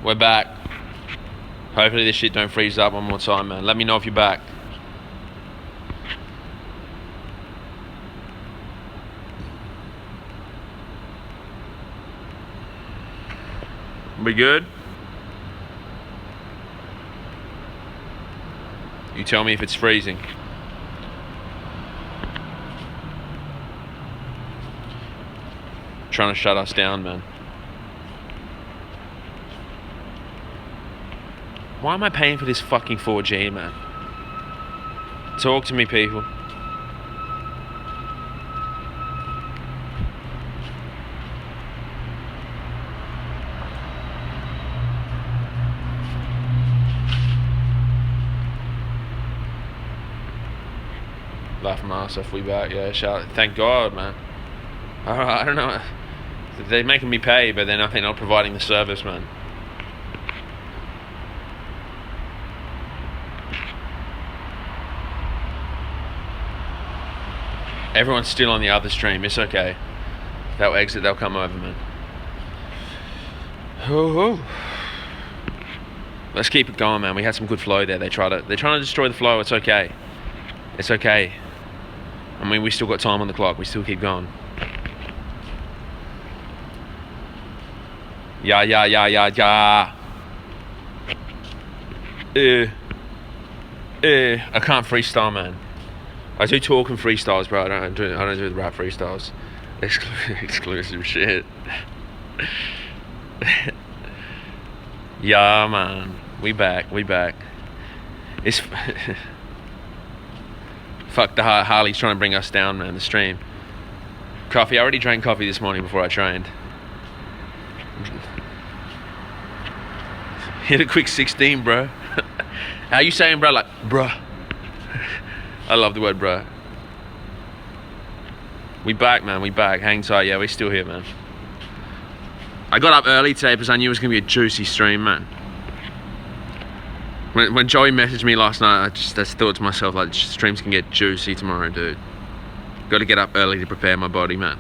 We're back. Hopefully this shit don't freeze up one more time, man. Let me know if you're back. We good? You tell me if it's freezing. Trying to shut us down, man. Why am I paying for this fucking 4G, man? Talk to me, people. Laugh my ass off, we back, yeah, shout. Thank God, man. I don't know. They're making me pay, but then I think not providing the service, man. Everyone's still on the other stream. It's okay. They'll exit. They'll come over, man. Ooh. Let's keep it going, man. We had some good flow there. They're trying to destroy the flow. It's okay. It's okay. I mean, we still got time on the clock. We still keep going. Yeah. I can't freestyle, man. I do talk and freestyles, bro. I don't do the rap freestyles. Exclusive shit. Yeah, man. We back. It's fuck the Harley's trying to bring us down, man. The stream. Coffee. I already drank coffee this morning before I trained. Hit a quick 16, bro. How you saying, bro? Like, bruh. I love the word, bro. We back, man. We back. Hang tight. Yeah, we're still here, man. I got up early today because I knew it was gonna be a juicy stream, man. When Joey messaged me last night, I just thought to myself, like, streams can get juicy tomorrow, dude. Got to get up early to prepare my body, man.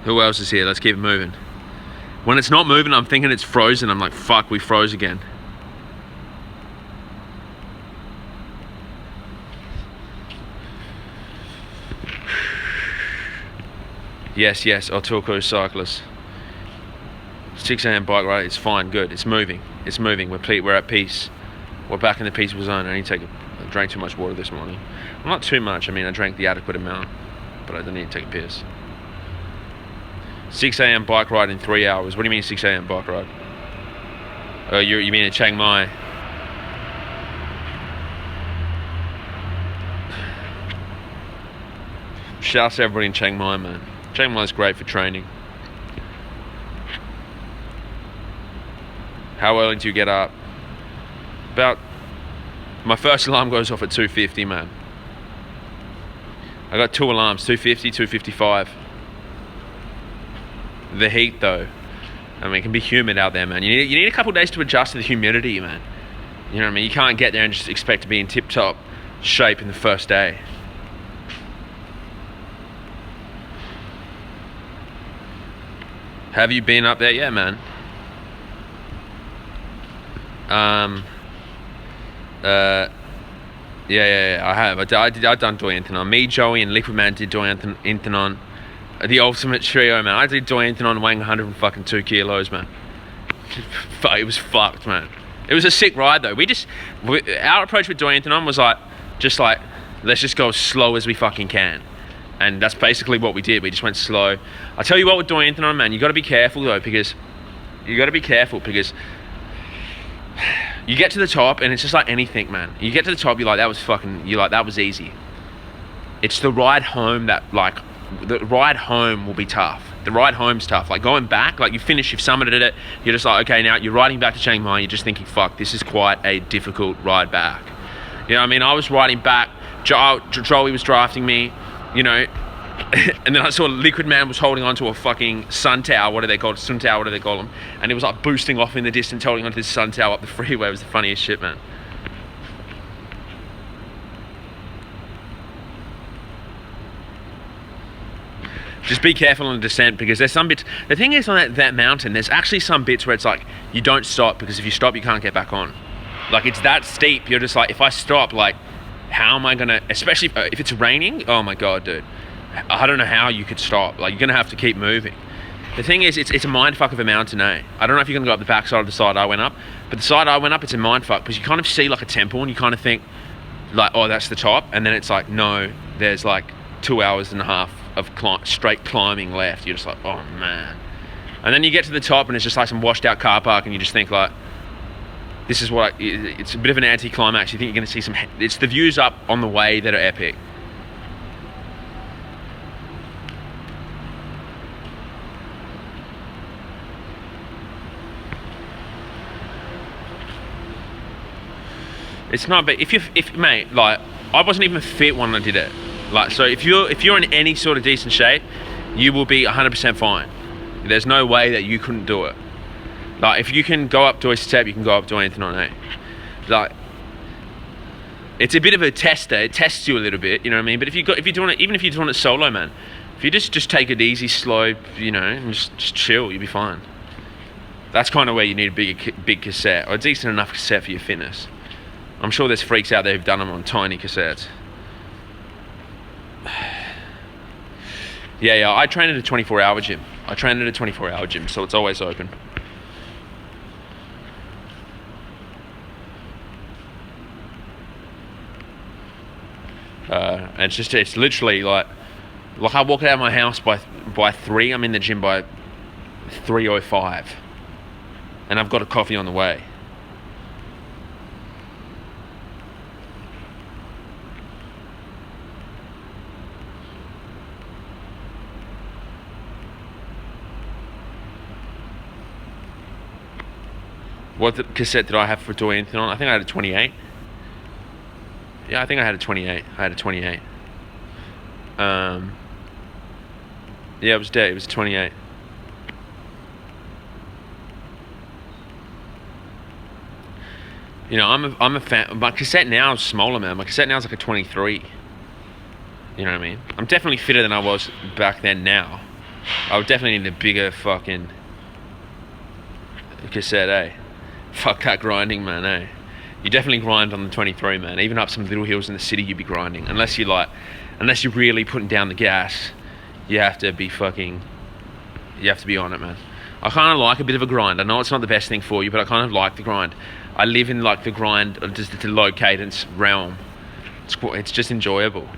Who else is here? Let's keep it moving. When it's not moving, I'm thinking it's frozen. I'm like, fuck, we froze again. Yes, Otoko cyclist. 6 a.m. bike ride, it's fine, good. It's moving. We're at peace. We're back in the peaceful zone. I drank too much water this morning. Well, not too much. I mean, I drank the adequate amount, but I didn't need to take a piss. 6 a.m. bike ride in 3 hours. What do you mean 6 a.m. bike ride? Oh, you mean in Chiang Mai? Shouts to everybody in Chiang Mai, man. Chiang Mai is great for training. How early do you get up? My first alarm goes off at 2:50, man. I got 2 alarms, 2:50, 2:55. The heat, though. I mean, it can be humid out there, man. You need a couple of days to adjust to the humidity, man. You know what I mean? You can't get there and just expect to be in tip-top shape in the first day. Have you been up there? Yeah, man. Yeah, I have. I've done Doi Inthanon. Me, Joey, and Liquid Man did Doi Inthanon. The ultimate trio, man. I did Doi Inthanon weighing 102 kilos, man. It was fucked, man. It was a sick ride, though. Our approach with Doi Inthanon was let's just go as slow as we fucking can. And that's basically what we did. We just went slow. I tell you what, with Doi Inthanon, man, you got to be careful, though, because you get to the top and it's just like anything, man. You get to the top, that was easy. It's the ride home the ride home will be tough. The ride home's tough. Like going back, like you've summited it, you're just like, okay, now you're riding back to Chiang Mai, you're just thinking, fuck, this is quite a difficult ride back. You know what I mean? I was riding back, Joey was drafting me, you know, and then I saw Liquid Man was holding onto a fucking sun tower, what do they call them? And it was like boosting off in the distance, holding onto this sun tower up the freeway. It was the funniest shit, man. Just be careful on the descent, because there's some bits. The thing is, on that mountain, there's actually some bits where it's like you don't stop, because if you stop, you can't get back on. Like, it's that steep. You're just like, if I stop, like, how am I gonna? Especially if it's raining. Oh my god, dude. I don't know how you could stop. Like, you're gonna have to keep moving. The thing is, it's a mindfuck of a mountain, eh? I don't know if you're gonna go up the backside of the side I went up, but the side I went up, it's a mindfuck, because you kind of see like a temple, and you kind of think, like, oh, that's the top, and then it's like, no, there's like 2.5 hours of straight climbing left. You're just like, oh man. And then you get to the top, and it's just like some washed out car park, and you just think like, this is what it's a bit of an anti-climax. You think you're gonna see some. It's the views up on the way that are epic. It's not, but if mate, like, I wasn't even fit when I did it. Like, so if you're in any sort of decent shape, you will be 100% fine. There's no way that you couldn't do it. Like, if you can go up to a step, you can go up to anything on it. Like, it's a bit of a tester. It tests you a little bit, you know what I mean? But if you're doing it, even if you're doing it solo, man, if you just take it easy, slow, you know, and just chill, you'll be fine. That's kind of where you need a big cassette, or a decent enough cassette for your fitness. I'm sure there's freaks out there who've done them on tiny cassettes. Yeah, I train at a 24-hour gym. So it's always open. And it's literally like I walk out of my house by 3. I'm in the gym by 3:05, and I've got a coffee on the way. What cassette did I have for Do Anything on? I think I had a 28. Yeah, I think I had a 28. Yeah, it was dead. It was a 28. You know, I'm a fan. My cassette now is smaller, man. My cassette now is like a 23. You know what I mean? I'm definitely fitter than I was back then now. I would definitely need a bigger fucking cassette, eh? Fuck that grinding, man, eh? You definitely grind on the 23, man. Even up some little hills in the city, you'd be grinding. Unless you're really putting down the gas, you have to be on it, man. I kind of like a bit of a grind. I know it's not the best thing for you, but I kind of like the grind. I live in like the grind, just the low cadence realm. It's just enjoyable.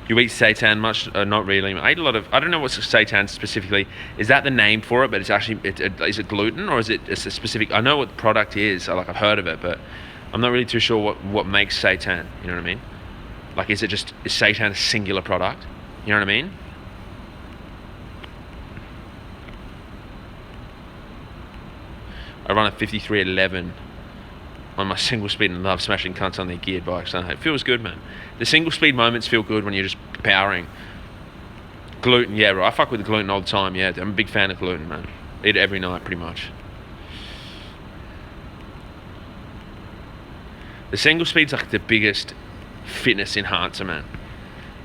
You eat seitan much? Not really. I eat a lot of. I don't know what's seitan specifically. Is that the name for it? But it's actually. Is it gluten, or is it a specific? I know what the product is. I've heard of it, but I'm not really too sure what makes seitan. You know what I mean? Like, is seitan a singular product? You know what I mean? I run a 5311 on my single speed and love smashing cunts on their geared bikes. It feels good, man. The single speed moments feel good when you're just powering. Gluten, yeah, right. I fuck with the gluten all the time, yeah. I'm a big fan of gluten, man. Eat it every night, pretty much. The single speed's like the biggest fitness enhancer, man.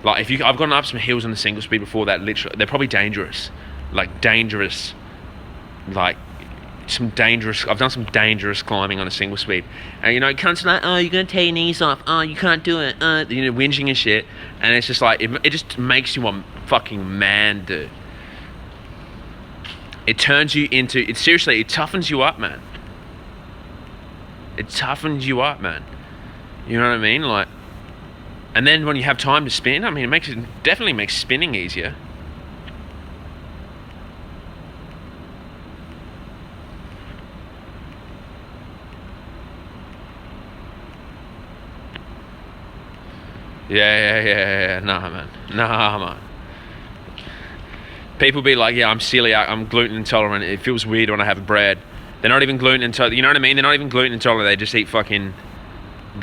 Like, I've gone up some hills on the single speed before that, literally, they're probably dangerous. Like, dangerous. Like, I've done some dangerous climbing on a single speed, and you know, cunts like, oh, you're gonna take your knees off, oh, you can't do it, you know, whinging and shit, and it's just like, it just makes you a fucking man, dude. It turns you into, it toughens you up, man. It toughens you up, man. You know what I mean? Like, and then when you have time to spin, I mean, it definitely makes spinning easier. Yeah. Nah, man. People be like, yeah, I'm celiac, I'm gluten intolerant. It feels weird when I have bread. They're not even gluten intolerant. You know what I mean? They're not even gluten intolerant. They just eat fucking,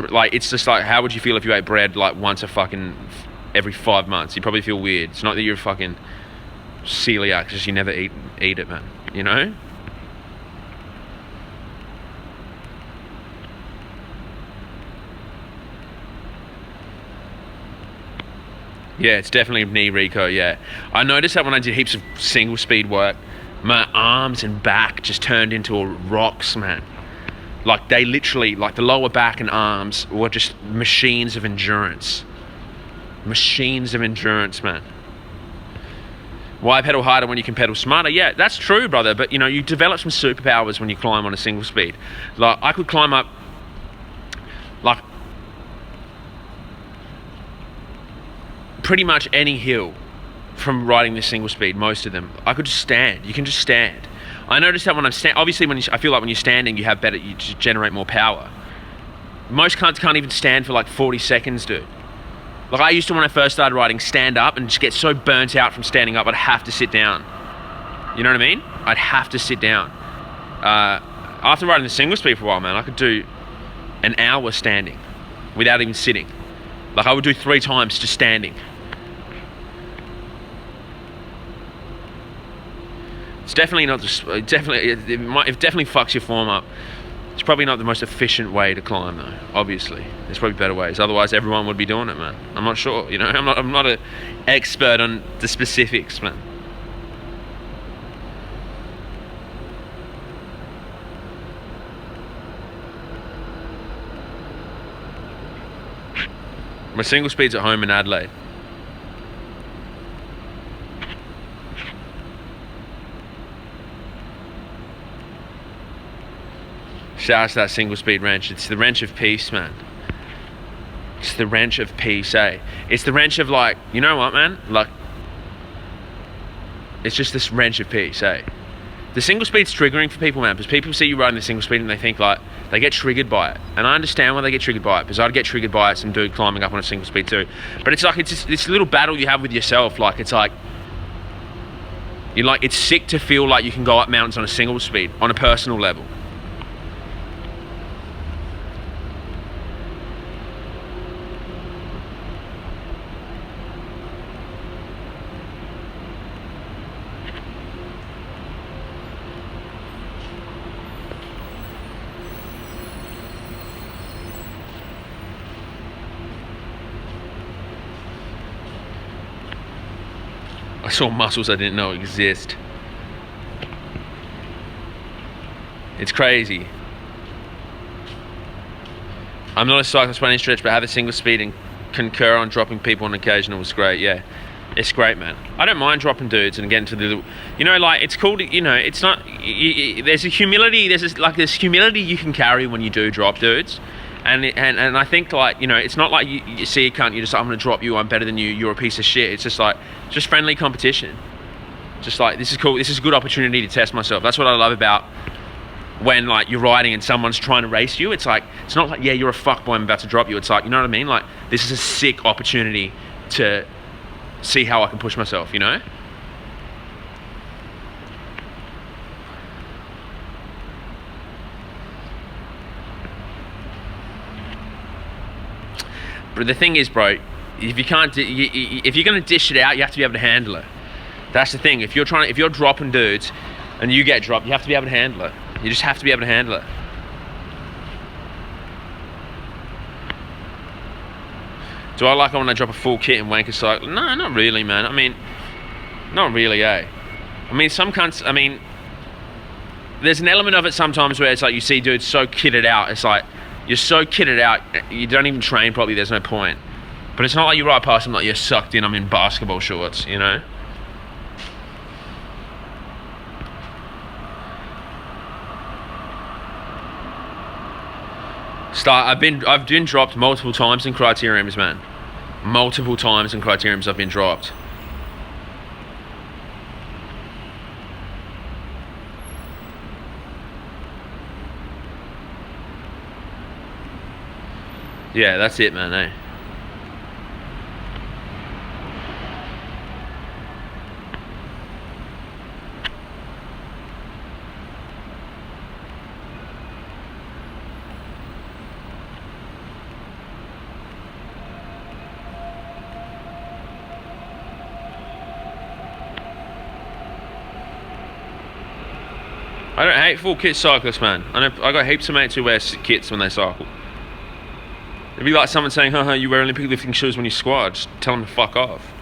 like, it's just like, how would you feel if you ate bread like once every 5 months? You'd probably feel weird. It's not that you're fucking celiac, it's just you never eat it, man. You know? Yeah, it's definitely knee reco, yeah. I noticed that when I did heaps of single speed work, my arms and back just turned into rocks, man. Like they literally, like the lower back and arms were just machines of endurance. Machines of endurance, man. Why pedal harder when you can pedal smarter? Yeah, that's true, brother. But you know, you develop some superpowers when you climb on a single speed. Like I could climb up, like pretty much any hill from riding this single speed. Most of them, I could just stand. You can just stand. I noticed that when I'm obviously I feel like when you're standing, you just generate more power. Most cunts can't even stand for like 40 seconds, dude. Like I used to, when I first started riding, stand up and just get so burnt out from standing up, I'd have to sit down. You know what I mean? I'd have to sit down. After riding the single speed for a while, man, I could do an hour standing without even sitting. Like I would do 3 times just standing. It's definitely not just, it definitely fucks your form up. It's probably not the most efficient way to climb though, obviously. There's probably better ways. Otherwise everyone would be doing it, man. I'm not sure, you know, I'm not an expert on the specifics, man. My single speed's at home in Adelaide. Shout out to that single speed wrench. It's the wrench of peace, man. It's the wrench of peace, eh? It's the wrench of like, you know what, man? Like, it's just this wrench of peace, eh? The single speed's triggering for people, man, because people see you riding the single speed and they think like, they get triggered by it. And I understand why they get triggered by it, because I'd get triggered by it, some dude climbing up on a single speed too. But it's like, it's just this little battle you have with yourself. Like, it's like, you're like, it's sick to feel like you can go up mountains on a single speed, on a personal level. I saw muscles I didn't know exist. It's crazy. I'm not a cyclist by any stretch, but I have a single speed and concur on dropping people on occasion. It was great, yeah. It's great, man. I don't mind dropping dudes and getting to the, you know, like it's cool to, you know, it's not, there's a humility, there's humility you can carry when you do drop dudes. And I think, like, you know, it's not like you see a cunt, you're just like, I'm gonna drop you, I'm better than you, you're a piece of shit. It's just like, just friendly competition. Just like, this is cool, this is a good opportunity to test myself. That's what I love about when, like, you're riding and someone's trying to race you. It's like, it's not like, yeah, you're a fuckboy, I'm about to drop you. It's like, you know what I mean? Like, this is a sick opportunity to see how I can push myself, you know? But the thing is, bro, if you can't, if you're gonna dish it out, you have to be able to handle it. That's the thing. If you're dropping dudes, and you get dropped, you have to be able to handle it. You just have to be able to handle it. Do I like it when I drop a full kit and wank a cycle? No, not really, man. I mean, not really, eh? I mean, some cunts. I mean, there's an element of it sometimes where it's like you see dudes so kitted out. It's like, you're so kitted out, you don't even train properly, there's no point. But it's not like you ride past them like you're sucked in, I'm in basketball shorts, you know? I've been dropped multiple times in criteriums, man. Multiple times in criteriums I've been dropped. Yeah, that's it, man, eh? I don't hate full kit cyclists, man. I got heaps of mates who wear kits when they cycle. It'd be like someone saying, haha, you wear Olympic lifting shoes when you squat. Just tell them to fuck off.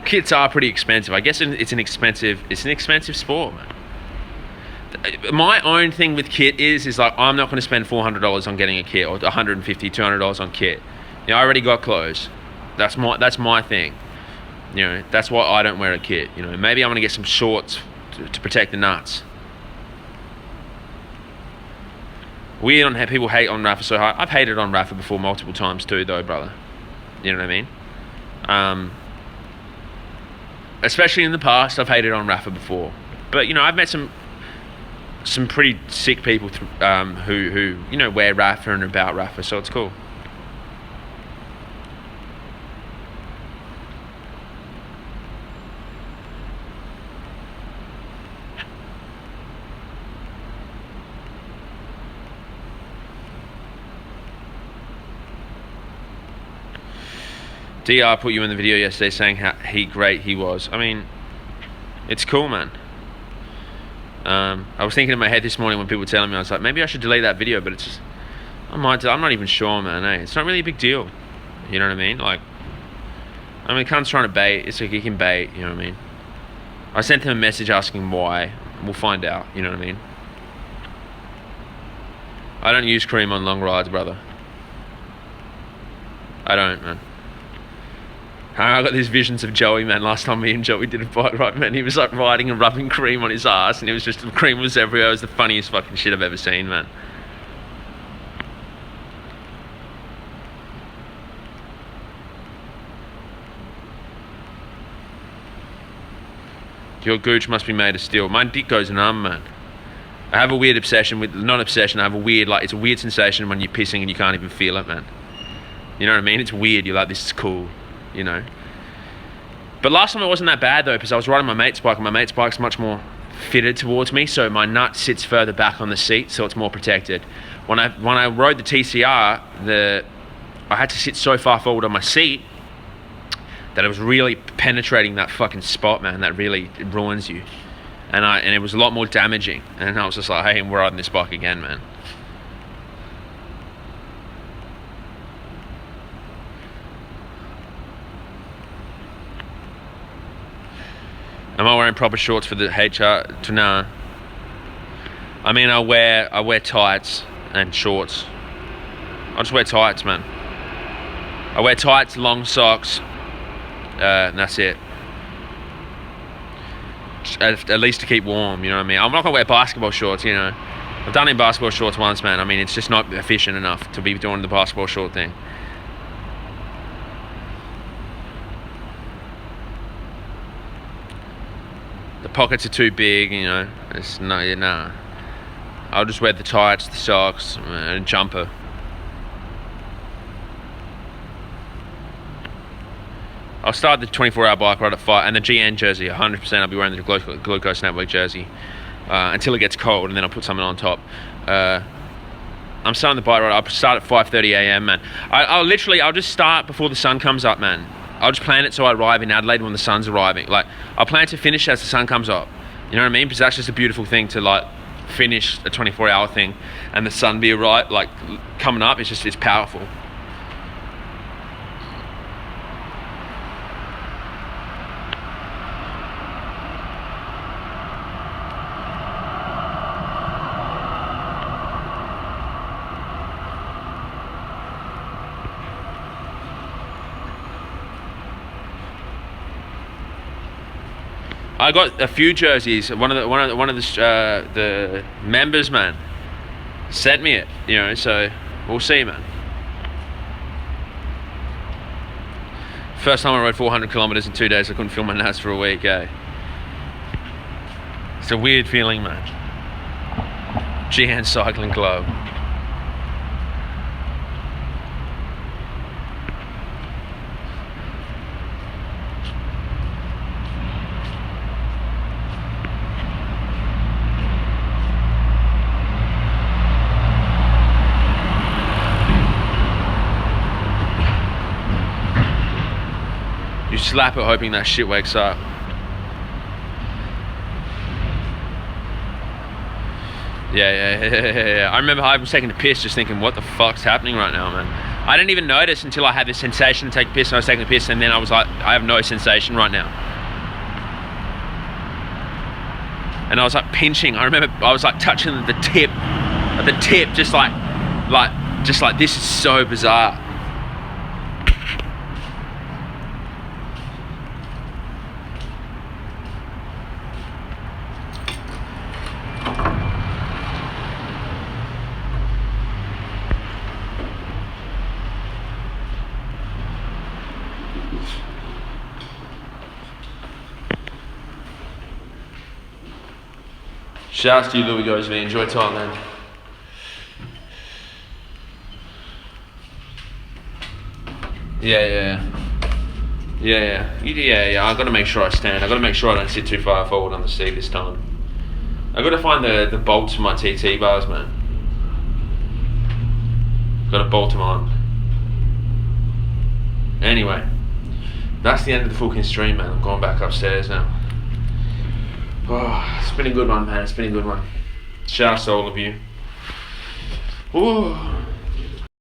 Kits are pretty expensive. I guess it's an expensive sport, man. My own thing with kit is like, I'm not going to spend $400 on getting a kit, or $150, $200 on kit. You know, I already got clothes. That's my thing. You know, that's why I don't wear a kit. You know, maybe I'm going to get some shorts to protect the nuts. Weird on how people hate on Rafa so hard. I've hated on Rafa before multiple times too, though, brother. You know what I mean? Especially in the past, I've hated on Rafa before. But, you know, I've met some pretty sick people who you know, wear Rafa and about Rafa, so it's cool. DR put you in the video yesterday saying how great he was. I mean, it's cool, man. I was thinking in my head this morning when people were telling me, I was like, maybe I should delete that video, but it's just, I'm not even sure, man. It's not really a big deal. You know what I mean? Like, I mean, cunt's trying to bait. It's like he can bait. You know what I mean? I sent him a message asking why. We'll find out. You know what I mean? I don't use cream on long rides, brother. I don't, man. I got these visions of Joey, man. Last time me and Joey did a bike ride, man, he was like riding and rubbing cream on his ass, and it was just, the cream was everywhere. It was the funniest fucking shit I've ever seen, man. Your gooch must be made of steel. My dick goes numb, man. I have a weird obsession with, not obsession, I have a weird, like, it's a weird sensation when you're pissing and you can't even feel it, man. You know what I mean? It's weird. You're like, this is cool. You know. But last time it wasn't that bad though, because I was riding my mate's bike, and my mate's bike's much more fitted towards me, so my nut sits further back on the seat, so it's more protected. When I rode the TCR, I had to sit so far forward on my seat that it was really penetrating that fucking spot, man. That really ruins you, and it was a lot more damaging. And I was just like, hey, we're riding this bike again, man. Am I wearing proper shorts for the HR? Nah. I mean, I wear tights and shorts. I just wear tights, man. I wear tights, long socks, and that's it. At least to keep warm, you know what I mean? I'm not gonna wear basketball shorts, you know. I've done it in basketball shorts once, man. I mean, it's just not efficient enough to be doing the basketball short thing. The pockets are too big, you know. It's nah. I'll just wear the tights, the socks, and a jumper. I'll start the 24-hour bike ride at 5, and the GN jersey, 100%. I'll be wearing the Glucose Network jersey until it gets cold, and then I'll put something on top. I'm starting the bike ride. I'll start at 5:30 a.m., man. I'll just start before the sun comes up, man. I'll just plan it so I arrive in Adelaide when the sun's arriving. Like, I'll plan to finish as the sun comes up. You know what I mean? Because that's just a beautiful thing to, like, finish a 24-hour thing and the sun be right, like, coming up. It's powerful. I got a few jerseys. One of the members, man, sent me it. You know, so we'll see, man. First time I rode 400 kilometers in 2 days. I couldn't feel my nuts for a week. It's a weird feeling, man. GN Cycling Club. You slap it hoping that shit wakes up. Yeah. I remember I was taking a piss just thinking, what the fuck's happening right now, man? I didn't even notice until I had this sensation to take a piss, and I was taking a piss, and then I was like, I have no sensation right now. And I was like pinching. I remember I was like touching the tip, just like this is so bizarre. Shouts to you, Louis Goes V. Enjoy time, man. Yeah. I got to make sure I stand. I got to make sure I don't sit too far forward on the seat this time. I got to find the bolts for my TT bars, man. Got to bolt them on. Anyway, that's the end of the fucking stream, man. I'm going back upstairs now. Oh, it's been a good one, man. It's been a good one. Shouts to all of you. Ooh.